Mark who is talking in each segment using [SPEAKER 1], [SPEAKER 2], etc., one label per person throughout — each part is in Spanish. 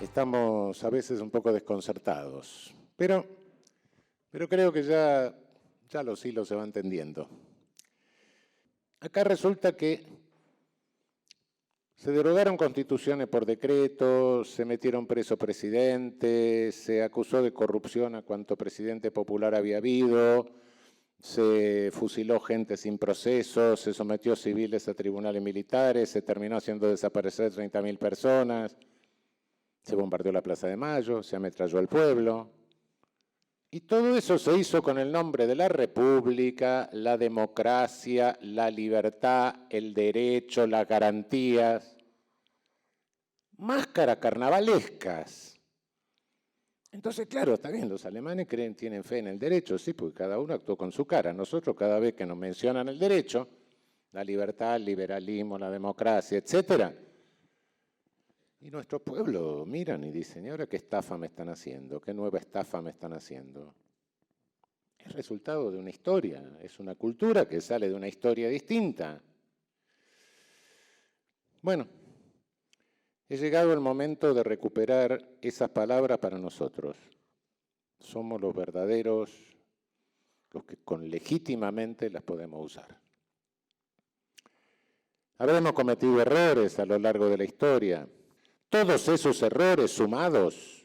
[SPEAKER 1] Estamos a veces un poco desconcertados, pero creo que ya los hilos se van tendiendo. Acá resulta que se derogaron constituciones por decreto, se metieron preso presidentes, se acusó de corrupción a cuanto presidente popular había habido, se fusiló gente sin proceso, se sometió civiles a tribunales militares, se terminó haciendo desaparecer 30.000 personas, se bombardeó la Plaza de Mayo, se ametralló al pueblo. Y todo eso se hizo con el nombre de la República, la democracia, la libertad, el derecho, las garantías. Máscaras carnavalescas. Entonces, claro, está bien, los alemanes tienen fe en el derecho, sí, porque cada uno actuó con su cara. Nosotros, cada vez que nos mencionan el derecho, la libertad, el liberalismo, la democracia, etcétera, y nuestro pueblo miran y dicen, ¿y ahora qué estafa me están haciendo? ¿Qué nueva estafa me están haciendo? Es resultado de una historia, es una cultura que sale de una historia distinta. Bueno, he llegado el momento de recuperar esas palabras para nosotros. Somos los verdaderos, los que legítimamente las podemos usar. Habremos cometido errores a lo largo de la historia. Todos esos errores sumados,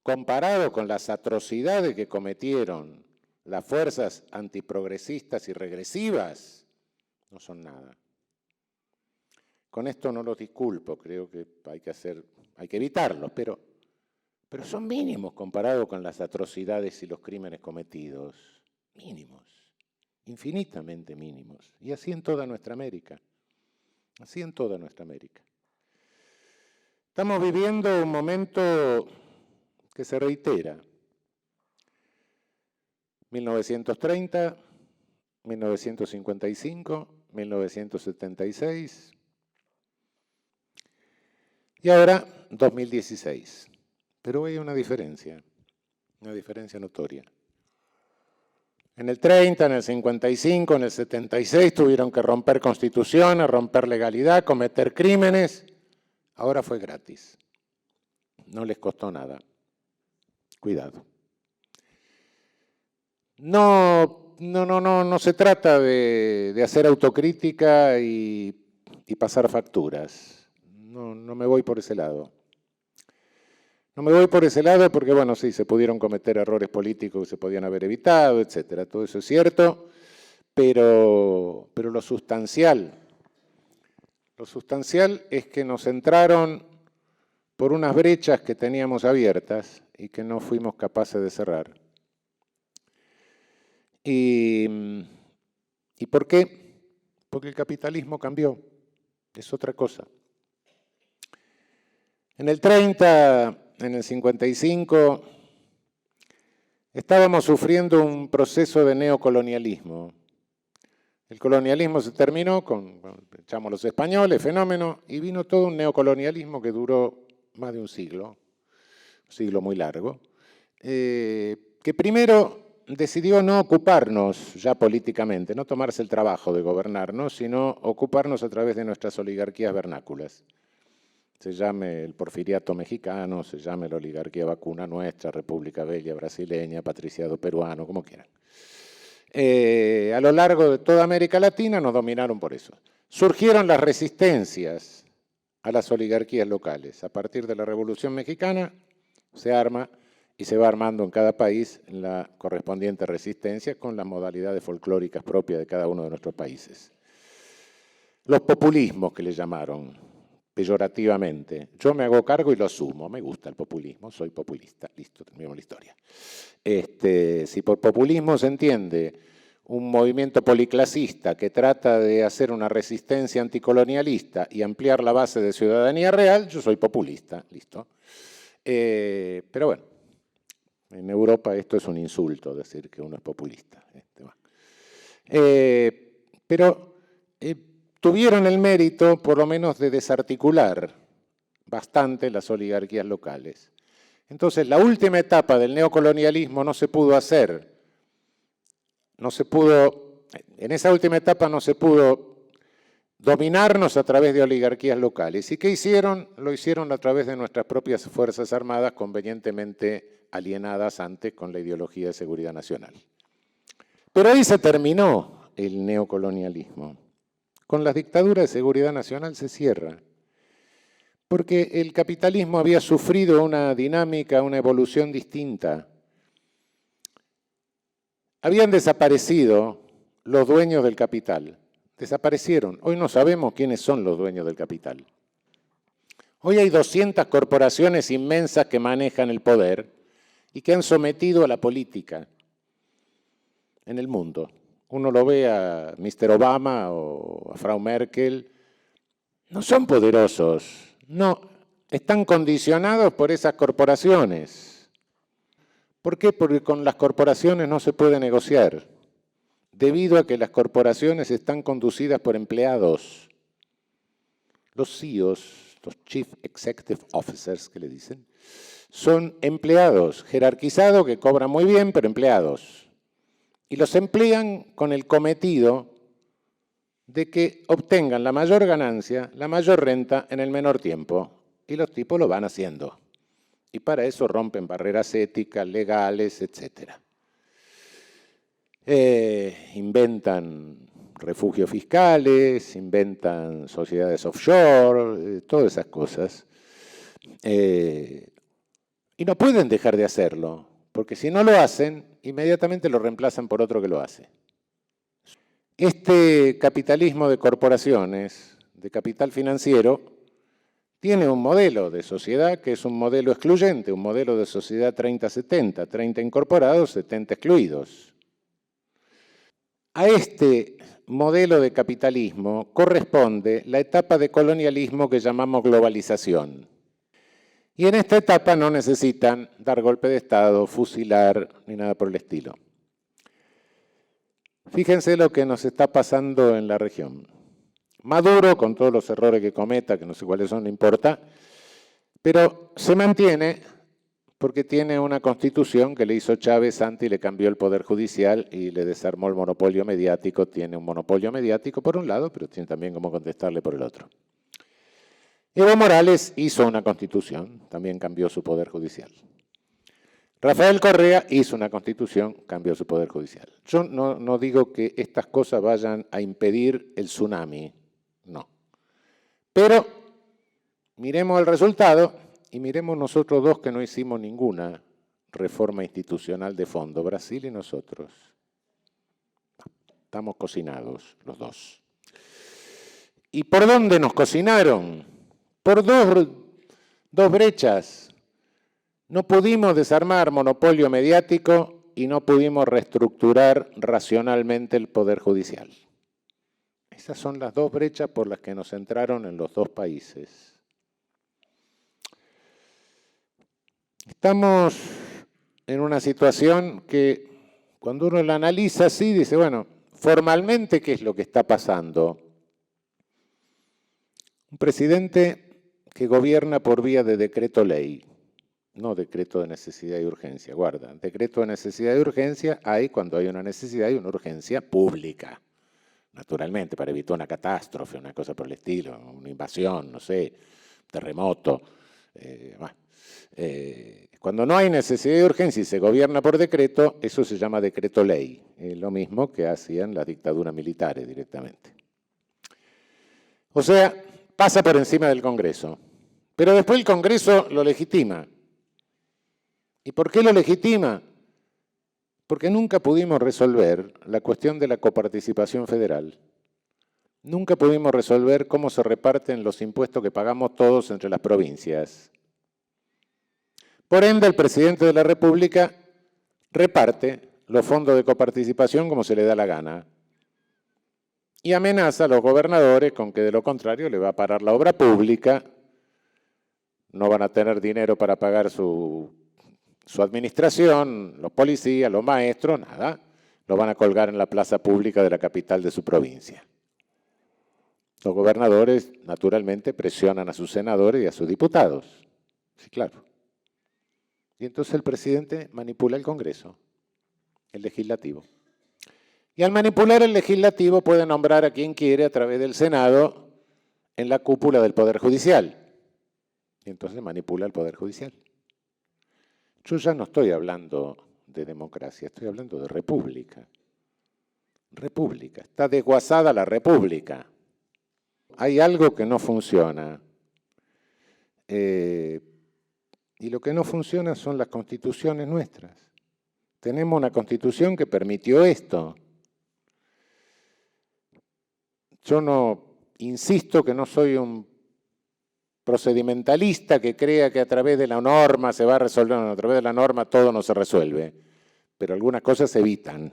[SPEAKER 1] comparados con las atrocidades que cometieron las fuerzas antiprogresistas y regresivas, no son nada. Con esto no los disculpo, creo que hay que evitarlos, pero son mínimos comparados con las atrocidades y los crímenes cometidos. Mínimos, infinitamente mínimos. Y así en toda nuestra América. Así en toda nuestra América. Estamos viviendo un momento que se reitera. 1930, 1955, 1976 y ahora 2016. Pero hay una diferencia notoria. En el 30, en el 55, en el 76 tuvieron que romper constituciones, romper legalidad, cometer crímenes. Ahora fue gratis. No les costó nada. Cuidado. No se trata de hacer autocrítica y pasar facturas. No me voy por ese lado. No me voy por ese lado porque, bueno, sí, se pudieron cometer errores políticos que se podían haber evitado, etcétera. Todo eso es cierto, pero lo sustancial es que nos entraron por unas brechas que teníamos abiertas y que no fuimos capaces de cerrar. ¿Y por qué? Porque el capitalismo cambió, es otra cosa. En el 30, en el 55, estábamos sufriendo un proceso de neocolonialismo. El colonialismo se terminó echamos los españoles, fenómeno, y vino todo un neocolonialismo que duró más de un siglo muy largo, que primero decidió no ocuparnos ya políticamente, no tomarse el trabajo de gobernarnos, sino ocuparnos a través de nuestras oligarquías vernáculas. Se llame el porfiriato mexicano, se llame la oligarquía vacuna nuestra, República Bella brasileña, patriciado peruano, como quieran. A lo largo de toda América Latina nos dominaron por eso. Surgieron las resistencias a las oligarquías locales. A partir de la Revolución Mexicana se arma y se va armando en cada país la correspondiente resistencia con las modalidades folclóricas propias de cada uno de nuestros países. Los populismos que le llamaron peyorativamente. Yo me hago cargo y lo asumo. Me gusta el populismo, soy populista. Listo, terminamos la historia. Si por populismo se entiende un movimiento policlasista que trata de hacer una resistencia anticolonialista y ampliar la base de ciudadanía real, yo soy populista. Listo. Pero bueno, en Europa esto es un insulto, decir que uno es populista. Pero tuvieron el mérito, por lo menos, de desarticular bastante las oligarquías locales. Entonces, la última etapa del neocolonialismo no se pudo hacer. En esa última etapa no se pudo dominarnos a través de oligarquías locales. ¿Y qué hicieron? Lo hicieron a través de nuestras propias Fuerzas Armadas, convenientemente alienadas antes con la ideología de seguridad nacional. Pero ahí se terminó el neocolonialismo. Con las dictaduras de seguridad nacional se cierra, porque el capitalismo había sufrido una dinámica, una evolución distinta. Habían desaparecido los dueños del capital. Desaparecieron. Hoy no sabemos quiénes son los dueños del capital. Hoy hay 200 corporaciones inmensas que manejan el poder y que han sometido a la política en el mundo. Uno lo ve a Mr. Obama o a Frau Merkel. No son poderosos, no, están condicionados por esas corporaciones. ¿Por qué? Porque con las corporaciones no se puede negociar, debido a que las corporaciones están conducidas por empleados. Los CEOs, los Chief Executive Officers, que le dicen, son empleados jerarquizados que cobran muy bien, pero empleados. Y los emplean con el cometido de que obtengan la mayor ganancia, la mayor renta en el menor tiempo. Y los tipos lo van haciendo. Y para eso rompen barreras éticas, legales, etc. Inventan refugios fiscales, inventan sociedades offshore, todas esas cosas. Y no pueden dejar de hacerlo, porque si no lo hacen, inmediatamente lo reemplazan por otro que lo hace. Este capitalismo de corporaciones, de capital financiero, tiene un modelo de sociedad que es un modelo excluyente, un modelo de sociedad 30-70, 30 incorporados, 70 excluidos. A este modelo de capitalismo corresponde la etapa de colonialismo que llamamos globalización. Y en esta etapa no necesitan dar golpe de Estado, fusilar, ni nada por el estilo. Fíjense lo que nos está pasando en la región. Maduro, con todos los errores que cometa, que no sé cuáles son, no importa, pero se mantiene porque tiene una constitución que le hizo Chávez antes y le cambió el poder judicial y le desarmó el monopolio mediático. Tiene un monopolio mediático por un lado, pero tiene también cómo contestarle por el otro. Evo Morales hizo una constitución, también cambió su poder judicial. Rafael Correa hizo una constitución, cambió su poder judicial. Yo no digo que estas cosas vayan a impedir el tsunami, no. Pero miremos el resultado y miremos nosotros dos que no hicimos ninguna reforma institucional de fondo, Brasil y nosotros. Estamos cocinados los dos. ¿Y por dónde nos cocinaron? Por dos brechas. No pudimos desarmar monopolio mediático y no pudimos reestructurar racionalmente el poder judicial. Esas son las dos brechas por las que nos entraron en los dos países. Estamos en una situación que cuando uno la analiza así, dice, bueno, formalmente, ¿qué es lo que está pasando? Un presidente que gobierna por vía de decreto ley. No decreto de necesidad y urgencia, guarda. Decreto de necesidad y urgencia hay cuando hay una necesidad y una urgencia pública. Naturalmente, para evitar una catástrofe, una cosa por el estilo, una invasión, no sé, terremoto. Cuando no hay necesidad y urgencia y se gobierna por decreto, eso se llama decreto ley. Es lo mismo que hacían las dictaduras militares directamente. O sea, pasa por encima del Congreso. Pero después el Congreso lo legitima. ¿Y por qué lo legitima? Porque nunca pudimos resolver la cuestión de la coparticipación federal. Nunca pudimos resolver cómo se reparten los impuestos que pagamos todos entre las provincias. Por ende, el presidente de la República reparte los fondos de coparticipación como se le da la gana y amenaza a los gobernadores con que de lo contrario le va a parar la obra pública, no van a tener dinero para pagar su administración, los policías, los maestros, nada, lo van a colgar en la plaza pública de la capital de su provincia. Los gobernadores, naturalmente, presionan a sus senadores y a sus diputados. Sí, claro. Y entonces el presidente manipula el Congreso, el legislativo. Y al manipular el legislativo puede nombrar a quien quiere a través del Senado en la cúpula del Poder Judicial. Y entonces manipula el Poder Judicial. Yo ya no estoy hablando de democracia, estoy hablando de república. República, está desguazada la república. Hay algo que no funciona. Y lo que no funciona son las constituciones nuestras. Tenemos una constitución que permitió esto. Yo no insisto que no soy un procedimentalista que crea que a través de la norma se va a resolver, no, a través de la norma todo no se resuelve, pero algunas cosas se evitan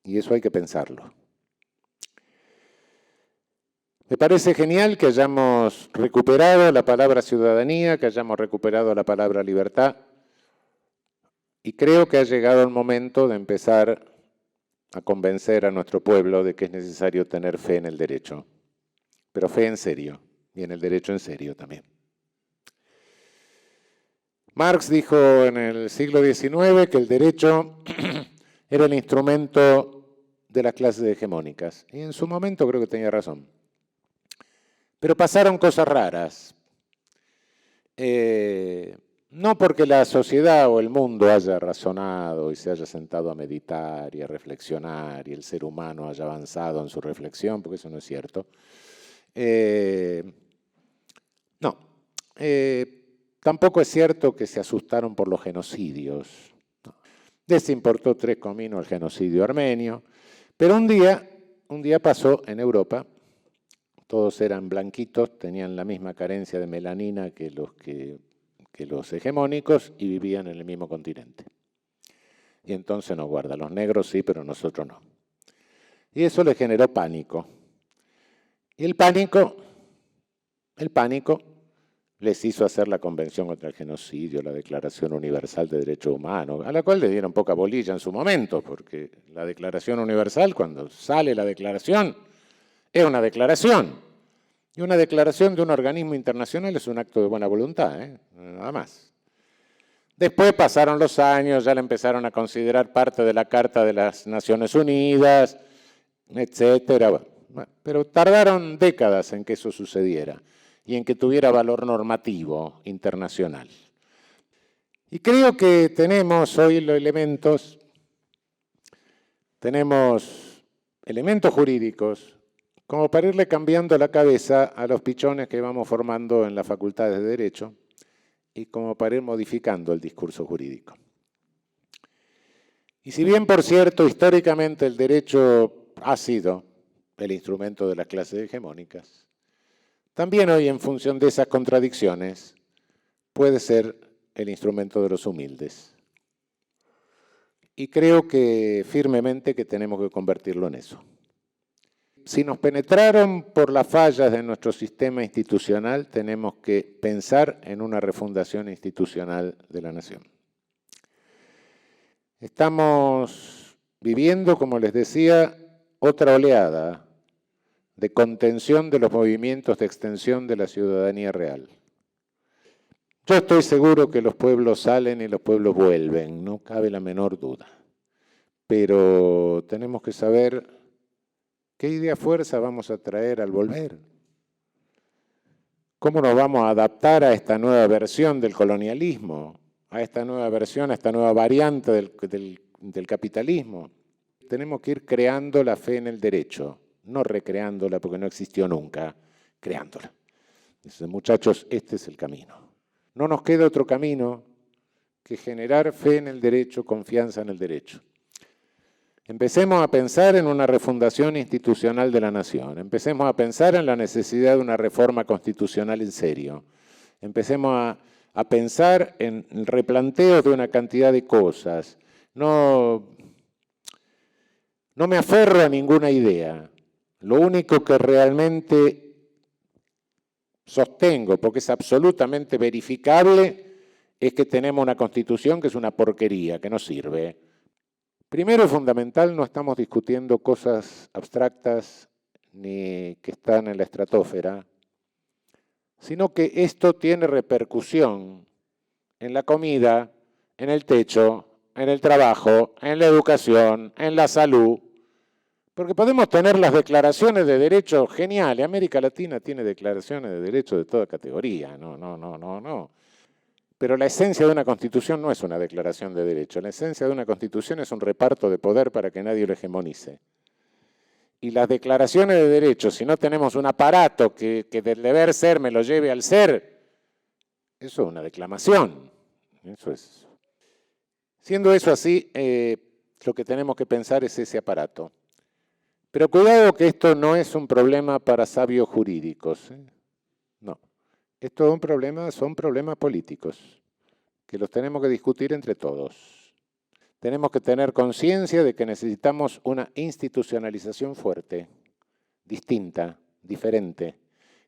[SPEAKER 1] y eso hay que pensarlo. Me parece genial que hayamos recuperado la palabra ciudadanía, que hayamos recuperado la palabra libertad y creo que ha llegado el momento de empezar a convencer a nuestro pueblo de que es necesario tener fe en el derecho, pero fe en serio, y en el derecho en serio también. Marx dijo en el siglo XIX que el derecho era el instrumento de las clases hegemónicas, y en su momento creo que tenía razón. Pero pasaron cosas raras. No porque la sociedad o el mundo haya razonado y se haya sentado a meditar y a reflexionar y el ser humano haya avanzado en su reflexión, porque eso no es cierto. Tampoco es cierto que se asustaron por los genocidios. No. Les importó 3 cominos el genocidio armenio, pero un día pasó en Europa, todos eran blanquitos, tenían la misma carencia de melanina que los hegemónicos y vivían en el mismo continente. Y entonces nos guarda, los negros sí, pero nosotros no. Y eso le generó pánico. Y el pánico les hizo hacer la Convención contra el Genocidio, la Declaración Universal de Derechos Humanos, a la cual le dieron poca bolilla en su momento, porque la Declaración Universal, cuando sale la declaración, es una declaración. Y una declaración de un organismo internacional es un acto de buena voluntad, nada más. Después pasaron los años, ya la empezaron a considerar parte de la Carta de las Naciones Unidas, etcétera. Bueno, pero tardaron décadas en que eso sucediera y en que tuviera valor normativo internacional. Y creo que tenemos hoy los elementos jurídicos como para irle cambiando la cabeza a los pichones que vamos formando en las facultades de Derecho y como para ir modificando el discurso jurídico. Y si bien, por cierto, históricamente el derecho ha sido el instrumento de las clases hegemónicas, también hoy, en función de esas contradicciones, puede ser el instrumento de los humildes. Y creo que firmemente que tenemos que convertirlo en eso. Si nos penetraron por las fallas de nuestro sistema institucional, tenemos que pensar en una refundación institucional de la nación. Estamos viviendo, como les decía, otra oleada de contención de los movimientos de extensión de la ciudadanía real. Yo estoy seguro que los pueblos salen y los pueblos vuelven, no cabe la menor duda. Pero tenemos que saber qué idea fuerza vamos a traer al volver. ¿Cómo nos vamos a adaptar a esta nueva versión del colonialismo? A esta nueva versión, a esta nueva variante del capitalismo. Tenemos que ir creando la fe en el derecho, no recreándola porque no existió nunca, creándola. Entonces, muchachos, este es el camino. No nos queda otro camino que generar fe en el derecho, confianza en el derecho. Empecemos a pensar en una refundación institucional de la nación. Empecemos a pensar en la necesidad de una reforma constitucional en serio. Empecemos a pensar en el replanteo de una cantidad de cosas. No me aferro a ninguna idea. Lo único que realmente sostengo, porque es absolutamente verificable, es que tenemos una constitución que es una porquería, que no sirve. Primero, fundamental, no estamos discutiendo cosas abstractas ni que están en la estratosfera, sino que esto tiene repercusión en la comida, en el techo, en el trabajo, en la educación, en la salud, Porque podemos tener las declaraciones de derechos geniales. América Latina tiene declaraciones de derechos de toda categoría. No. Pero la esencia de una constitución no es una declaración de derechos. La esencia de una constitución es un reparto de poder para que nadie lo hegemonice. Y las declaraciones de derechos, si no tenemos un aparato que del deber ser me lo lleve al ser, eso es una declamación. Eso es. Siendo eso así, lo que tenemos que pensar es ese aparato. Pero cuidado que esto no es un problema para sabios jurídicos. No. Esto es un problema, son problemas políticos, que los tenemos que discutir entre todos. Tenemos que tener conciencia de que necesitamos una institucionalización fuerte, distinta, diferente,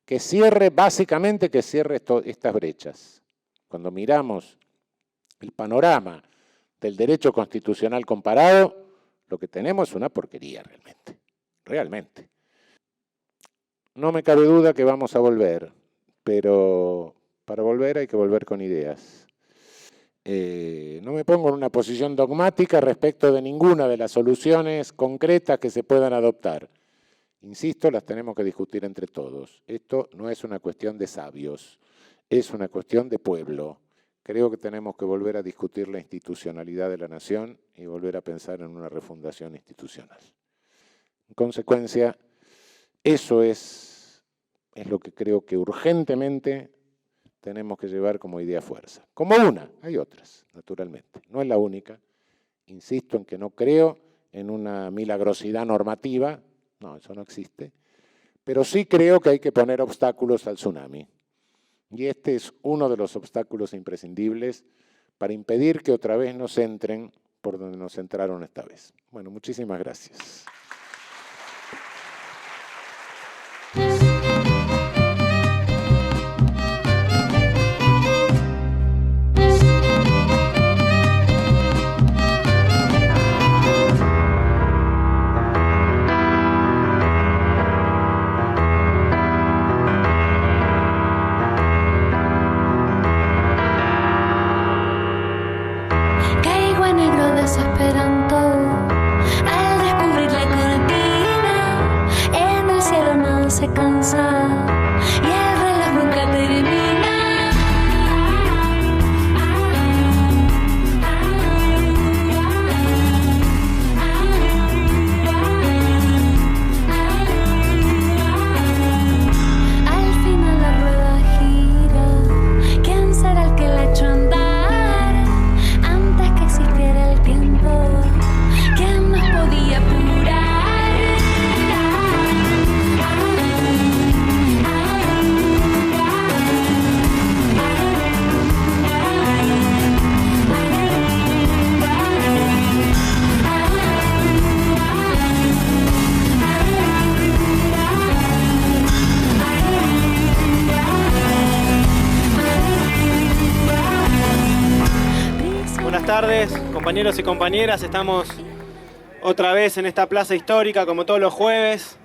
[SPEAKER 1] que cierre, básicamente que cierre estas brechas. Cuando miramos el panorama del derecho constitucional comparado, lo que tenemos es una porquería realmente. Realmente. No me cabe duda que vamos a volver, pero para volver hay que volver con ideas. No me pongo en una posición dogmática respecto de ninguna de las soluciones concretas que se puedan adoptar. Insisto, las tenemos que discutir entre todos. Esto no es una cuestión de sabios, es una cuestión de pueblo. Creo que tenemos que volver a discutir la institucionalidad de la nación y volver a pensar en una refundación institucional. En consecuencia, eso es lo que creo que urgentemente tenemos que llevar como idea fuerza. Como una, hay otras, naturalmente. No es la única. Insisto en que no creo en una milagrosidad normativa. No, eso no existe. Pero sí creo que hay que poner obstáculos al tsunami. Y este es uno de los obstáculos imprescindibles para impedir que otra vez nos entren por donde nos entraron esta vez. Bueno, muchísimas gracias.
[SPEAKER 2] Compañeros y compañeras, estamos otra vez en esta plaza histórica como todos los jueves.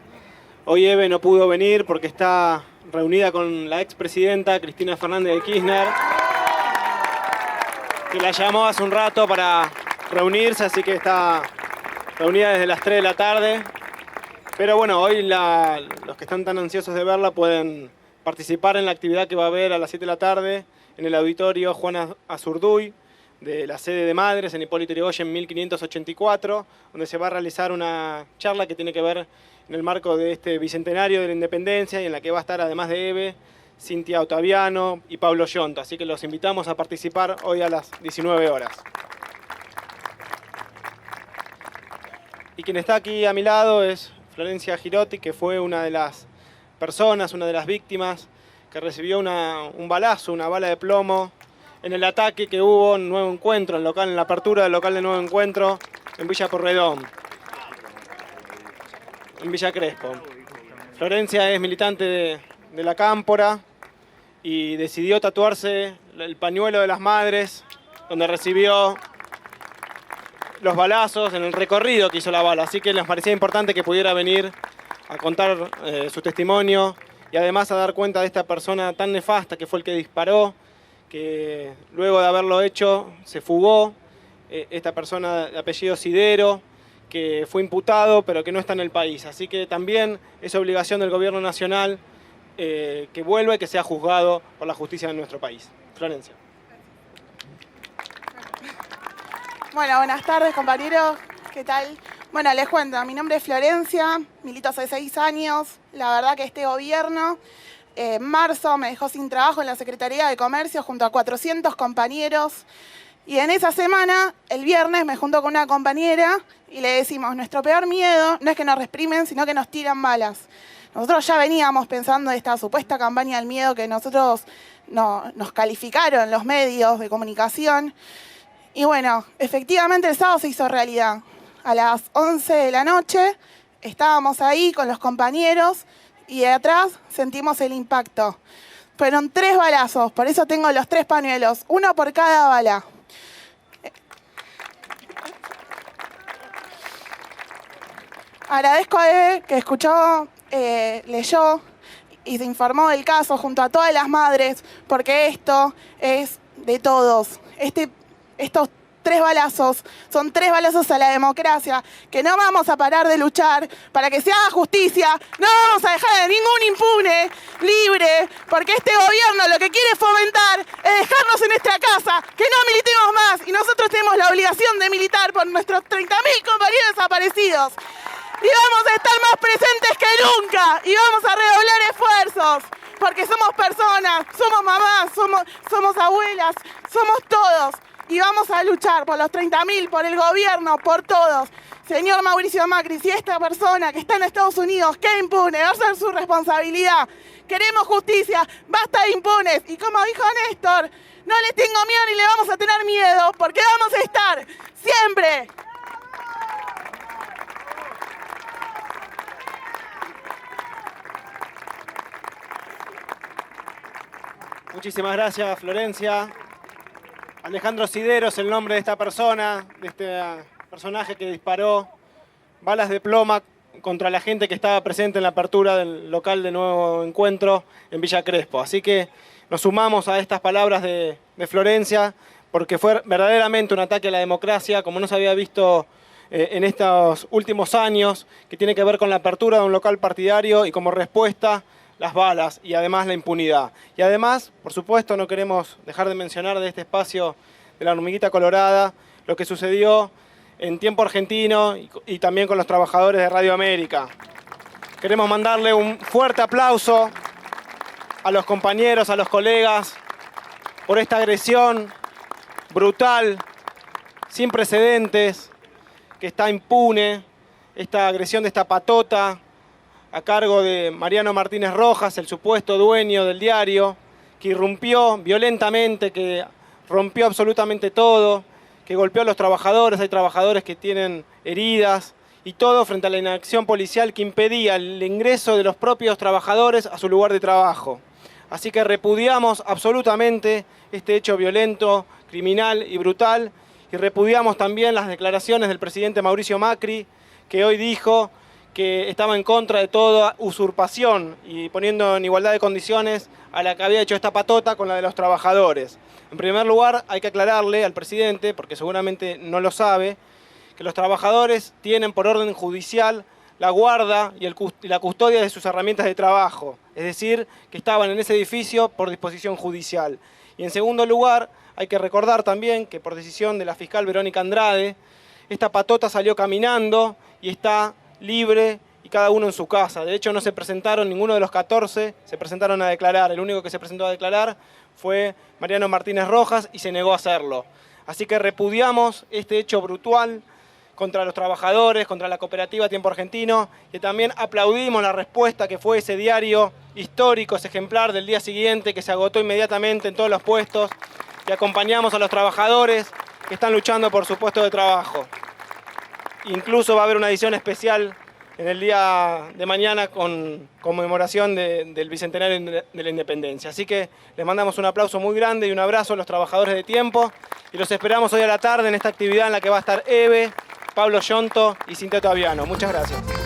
[SPEAKER 2] Hoy Eve no pudo venir porque está reunida con la expresidenta Cristina Fernández de Kirchner, que la llamó hace un rato para reunirse, así que está reunida desde las 3 de la tarde. Pero bueno, hoy los que están tan ansiosos de verla pueden participar en la actividad que va a haber a las 7 de la tarde en el auditorio Juan Azurduy, de la sede de Madres en Hipólito Yrigoyen 1584, donde se va a realizar una charla que tiene que ver en el marco de este bicentenario de la independencia y en la que va a estar, además de Eve, Cintia Ottaviano y Pablo Yonta. Así que los invitamos a participar hoy a las 19 horas. Y quien está aquí a mi lado es Florencia Girotti, que fue una de las personas, una de las víctimas que recibió un balazo, una bala de plomo, en el ataque que hubo en Nuevo Encuentro, en la apertura del local de Nuevo Encuentro en Villa Porredón, en Villa Crespo. Florencia es militante de la Cámpora y decidió tatuarse el pañuelo de las madres, donde recibió los balazos en el recorrido que hizo la bala. Así que les parecía importante que pudiera venir a contar su testimonio y además a dar cuenta de esta persona tan nefasta que fue el que disparó, que luego de haberlo hecho se fugó, esta persona de apellido Sidero, que fue imputado pero que no está en el país. Así que también es obligación del gobierno nacional que vuelva y que sea juzgado por la justicia de nuestro país. Florencia.
[SPEAKER 3] Bueno, buenas tardes, compañeros. ¿Qué tal? Bueno, les cuento, mi nombre es Florencia, milito hace 6 años. La verdad que este gobierno en marzo me dejó sin trabajo en la Secretaría de Comercio junto a 400 compañeros. Y en esa semana, el viernes, me junto con una compañera y le decimos, nuestro peor miedo no es que nos reprimen, sino que nos tiran balas. Nosotros ya veníamos pensando en esta supuesta campaña del miedo que nosotros nos calificaron los medios de comunicación. Y bueno, efectivamente el sábado se hizo realidad. A las 11 de la noche estábamos ahí con los compañeros y de atrás sentimos el impacto. Fueron 3 balazos, por eso tengo los 3 pañuelos, uno por cada bala. Agradezco a Eve que escuchó, leyó y se informó del caso junto a todas las madres, porque esto es de todos. Estos 3 balazos son 3 balazos a la democracia, que no vamos a parar de luchar para que se haga justicia, no vamos a dejar a ningún impune libre, porque este gobierno lo que quiere fomentar es dejarnos en nuestra casa, que no militemos más, y nosotros tenemos la obligación de militar por nuestros 30.000 compañeros desaparecidos. Y vamos a estar más presentes que nunca, y vamos a redoblar esfuerzos, porque somos personas, somos mamás, somos abuelas, somos todos. Y vamos a luchar por los 30.000, por el gobierno, por todos. Señor Mauricio Macri, si esta persona que está en Estados Unidos queda impune, va a ser su responsabilidad. Queremos justicia, basta de impunes. Y como dijo Néstor, no le tengo miedo ni le vamos a tener miedo, porque vamos a estar siempre.
[SPEAKER 2] Muchísimas gracias, Florencia. Alejandro Sidero es el nombre de esta persona, de este personaje que disparó balas de plomo contra la gente que estaba presente en la apertura del local de Nuevo Encuentro en Villa Crespo. Así que nos sumamos a estas palabras de Florencia, porque fue verdaderamente un ataque a la democracia, como no se había visto en estos últimos años, que tiene que ver con la apertura de un local partidario y como respuesta las balas y además la impunidad. Y además, por supuesto, no queremos dejar de mencionar de este espacio de la Hormiguita Colorada lo que sucedió en Tiempo Argentino y también con los trabajadores de Radio América. Queremos mandarle un fuerte aplauso a los compañeros, a los colegas, por esta agresión brutal, sin precedentes, que está impune, esta agresión de esta patota, a cargo de Mariano Martínez Rojas, el supuesto dueño del diario, que irrumpió violentamente, que rompió absolutamente todo, que golpeó a los trabajadores, hay trabajadores que tienen heridas, y todo frente a la inacción policial que impedía el ingreso de los propios trabajadores a su lugar de trabajo. Así que repudiamos absolutamente este hecho violento, criminal y brutal, y repudiamos también las declaraciones del presidente Mauricio Macri, que hoy dijo que estaba en contra de toda usurpación y poniendo en igualdad de condiciones a la que había hecho esta patota con la de los trabajadores. En primer lugar, hay que aclararle al presidente, porque seguramente no lo sabe, que los trabajadores tienen por orden judicial la guarda y la custodia de sus herramientas de trabajo, es decir, que estaban en ese edificio por disposición judicial. Y en segundo lugar, hay que recordar también que por decisión de la fiscal Verónica Andrade, esta patota salió caminando y está libre y cada uno en su casa. De hecho, no se presentaron, ninguno de los 14 se presentaron a declarar. El único que se presentó a declarar fue Mariano Martínez Rojas y se negó a hacerlo. Así que repudiamos este hecho brutal contra los trabajadores, contra la cooperativa Tiempo Argentino, y también aplaudimos la respuesta que fue ese diario histórico, ese ejemplar del día siguiente que se agotó inmediatamente en todos los puestos, y acompañamos a los trabajadores que están luchando por su puesto de trabajo. Incluso va a haber una edición especial en el día de mañana con conmemoración del Bicentenario de la Independencia. Así que les mandamos un aplauso muy grande y un abrazo a los trabajadores de Tiempo y los esperamos hoy a la tarde en esta actividad en la que va a estar Eve, Pablo Yonto y Cintia Taviano. Muchas gracias.